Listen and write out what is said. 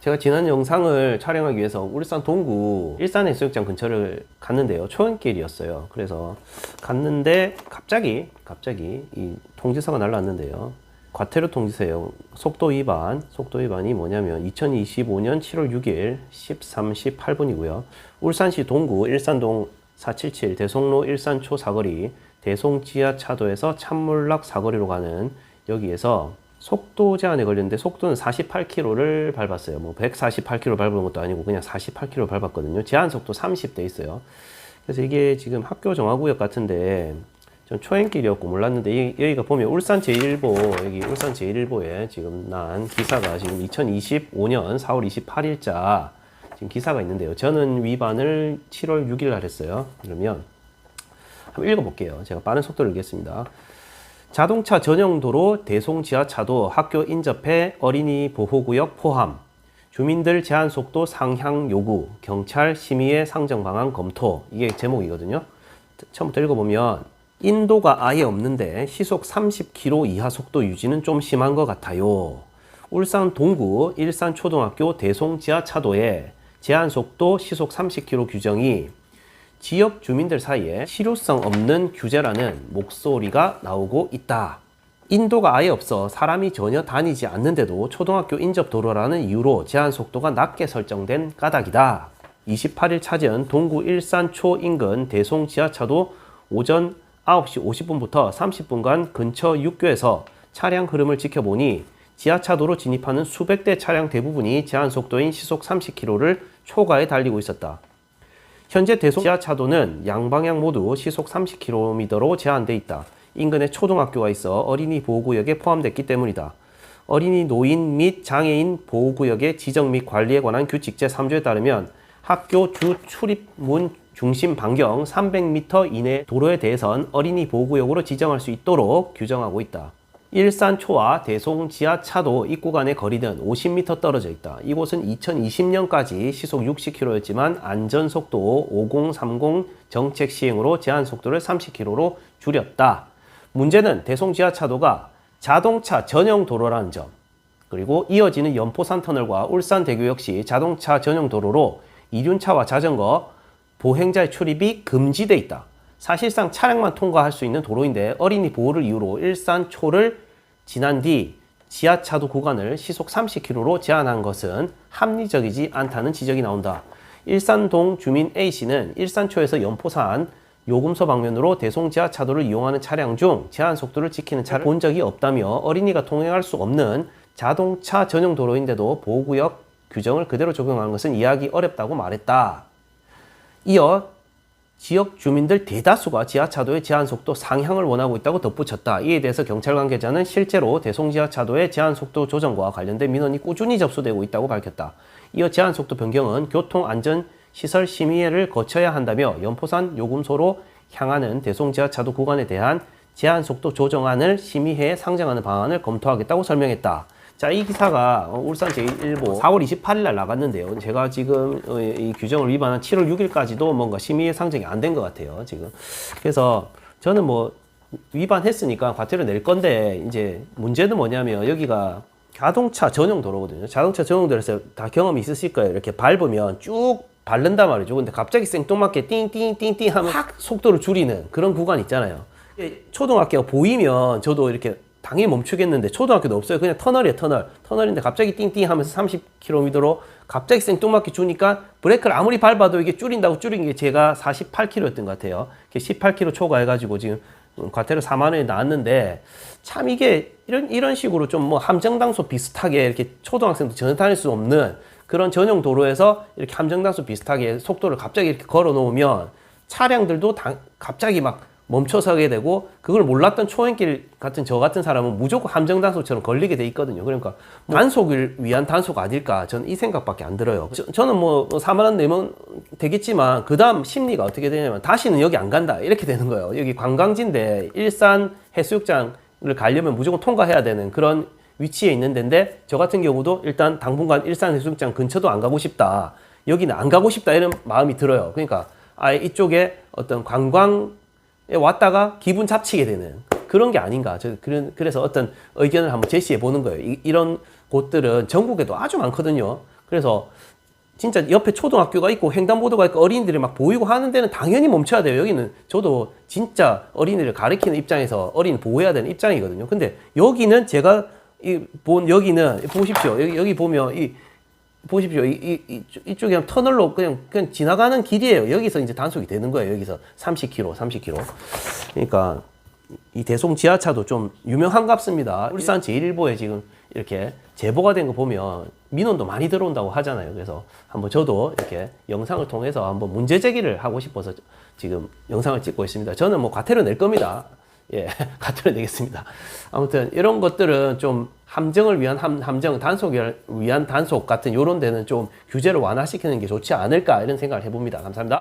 제가 지난 영상을 촬영하기 위해서 울산 동구 일산해수욕장 근처를 갔는데요. 초행길이었어요. 그래서 갔는데 갑자기 이 통지서가 날라왔는데요. 과태료 통지서예요. 속도 위반이 뭐냐면 2025년 7월 6일 13시 18분이고요. 울산시 동구 일산동 477 대송로 일산초 사거리 대송지하차도에서 찬물락 사거리로 가는 여기에서 속도 제한에 걸렸는데 속도는 48km를 밟았어요. 뭐 148km 밟은 것도 아니고 그냥 48km 밟았거든요. 제한 속도 30대 있어요. 그래서 이게 지금 학교 정화구역 같은데 전 초행길이었고 몰랐는데 여기가 보면 울산 제1보 여기 울산 제1보에 지금 난 기사가 지금 2025년 4월 28일자 지금 기사가 있는데요. 저는 위반을 7월 6일 날 했어요. 그러면 한번 읽어볼게요. 제가 빠른 속도를 읽겠습니다. 자동차 전용 도로 대송 지하차도 학교 인접해 어린이 보호구역 포함 주민들 제한 속도 상향 요구 경찰 심의의 상정 방안 검토 이게 제목이거든요. 처음부터 읽어보면 인도가 아예 없는데 시속 30km 이하 속도 유지는 좀 심한 것 같아요. 울산 동구 일산초등학교 대송 지하차도에 제한 속도 시속 30km 규정이 지역 주민들 사이에 실효성 없는 규제라는 목소리가 나오고 있다. 인도가 아예 없어 사람이 전혀 다니지 않는데도 초등학교 인접 도로라는 이유로 제한 속도가 낮게 설정된 까닭이다. 28일 찾은 동구 일산초 인근 대송 지하차도 오전 9시 50분부터 30분간 근처 육교에서 차량 흐름을 지켜보니 지하차도로 진입하는 수백 대 차량 대부분이 제한 속도인 시속 30km를 초과해 달리고 있었다. 현재 대송 지하차도는 양방향 모두 시속 30km로 제한돼 있다. 인근에 초등학교가 있어 어린이 보호구역에 포함됐기 때문이다. 어린이 노인 및 장애인 보호구역의 지정 및 관리에 관한 규칙 제3조에 따르면 학교 주 출입문 중심 반경 300m 이내 도로에 대해선 어린이 보호구역으로 지정할 수 있도록 규정하고 있다. 일산초와 대송 지하차도 입구 간의 거리는 50m 떨어져 있다. 이곳은 2020년까지 시속 60km였지만 안전속도 5030 정책 시행으로 제한 속도를 30km로 줄였다. 문제는 대송 지하차도가 자동차 전용 도로라는 점, 그리고 이어지는 연포산 터널과 울산대교 역시 자동차 전용 도로로 이륜차와 자전거, 보행자의 출입이 금지돼 있다. 사실상 차량만 통과할 수 있는 도로인데 어린이 보호를 이유로 일산초를 지난 뒤 지하차도 구간을 시속 30km로 제한한 것은 합리적이지 않다는 지적이 나온다. 일산동 주민 A씨는 일산초에서 연포산 요금소 방면으로 대송 지하차도를 이용하는 차량 중 제한 속도를 지키는 차를 본 적이 없다며 어린이가 통행할 수 없는 자동차 전용 도로인데도 보호구역 규정을 그대로 적용하는 것은 이해하기 어렵다고 말했다. 이어 지역 주민들 대다수가 지하차도의 제한속도 상향을 원하고 있다고 덧붙였다. 이에 대해서 경찰 관계자는 실제로 대송 지하차도의 제한속도 조정과 관련된 민원이 꾸준히 접수되고 있다고 밝혔다. 이어 제한속도 변경은 교통안전시설 심의회를 거쳐야 한다며 연포산 요금소로 향하는 대송 지하차도 구간에 대한 제한속도 조정안을 심의회에 상정하는 방안을 검토하겠다고 설명했다. 자, 이 기사가 울산 제1보 4월 28일 날 나갔는데요. 제가 지금 이 규정을 위반한 7월 6일까지도 뭔가 심의 상정이 안 된 것 같아요, 지금. 그래서 저는 뭐 위반했으니까 과태료 낼 건데 이제 문제는 뭐냐면 여기가 자동차 전용 도로거든요. 자동차 전용 도로에서 다 경험이 있으실 거예요. 이렇게 밟으면 쭉 밟는단 말이죠. 근데 갑자기 생뚱맞게 띵띵띵띵 하면 확 속도를 줄이는 그런 구간 있잖아요. 초등학교가 보이면 저도 이렇게 당연히 멈추겠는데 초등학교도 없어요. 그냥 터널이에요, 터널인데 갑자기 띵띵 하면서 30km로 갑자기 생뚱맞게 주니까 브레이크를 아무리 밟아도 이게 줄인다고 줄인 게 제가 48km였던 것 같아요. 18km 초과해가지고 지금 과태료 4만 원이 나왔는데 참 이게 이런 식으로 좀 뭐 함정당소 비슷하게 이렇게 초등학생도 전혀 다닐 수 없는 그런 전용 도로에서 이렇게 함정당소 비슷하게 속도를 갑자기 이렇게 걸어 놓으면 차량들도 갑자기 막 멈춰서게 되고 그걸 몰랐던 초행길 같은 저 같은 사람은 무조건 함정단속처럼 걸리게 돼 있거든요. 그러니까 단속을 위한 단속 아닐까 저는 이 생각밖에 안 들어요. 저는 뭐 4만 원 내면 되겠지만 그 다음 심리가 어떻게 되냐면 다시는 여기 안 간다 이렇게 되는 거예요. 여기 관광지인데 일산 해수욕장을 가려면 무조건 통과해야 되는 그런 위치에 있는 데인데 저 같은 경우도 일단 당분간 일산 해수욕장 근처도 안 가고 싶다. 여기는 안 가고 싶다 이런 마음이 들어요. 그러니까 아예 이쪽에 어떤 관광 왔다가 기분 잡치게 되는 그런 게 아닌가. 그래서 어떤 의견을 한번 제시해 보는 거예요. 이런 곳들은 전국에도 아주 많거든요. 그래서 진짜 옆에 초등학교가 있고 횡단보도가 있고 어린이들이 막 보이고 하는 데는 당연히 멈춰야 돼요. 여기는 저도 진짜 어린이를 가르치는 입장에서 어린이 보호해야 되는 입장이거든요. 근데 여기는 제가 본 여기는 보십시오. 여기 보면 보십시오. 이쪽이 그냥 터널로 그냥 지나가는 길이에요. 여기서 이제 단속이 되는 거예요. 여기서 30km. 그러니까 이 대송 지하차도 좀 유명한갑습니다. 울산 제1일보에 지금 이렇게 제보가 된 거 보면 민원도 많이 들어온다고 하잖아요. 그래서 한번 저도 이렇게 영상을 통해서 한번 문제 제기를 하고 싶어서 지금 영상을 찍고 있습니다. 저는 뭐 과태료 낼 겁니다. 예, 과태료 내겠습니다. 아무튼 이런 것들은 좀 함정을 위한 함정, 단속을 위한 단속 같은 이런 데는 좀 규제를 완화시키는 게 좋지 않을까 이런 생각을 해봅니다. 감사합니다.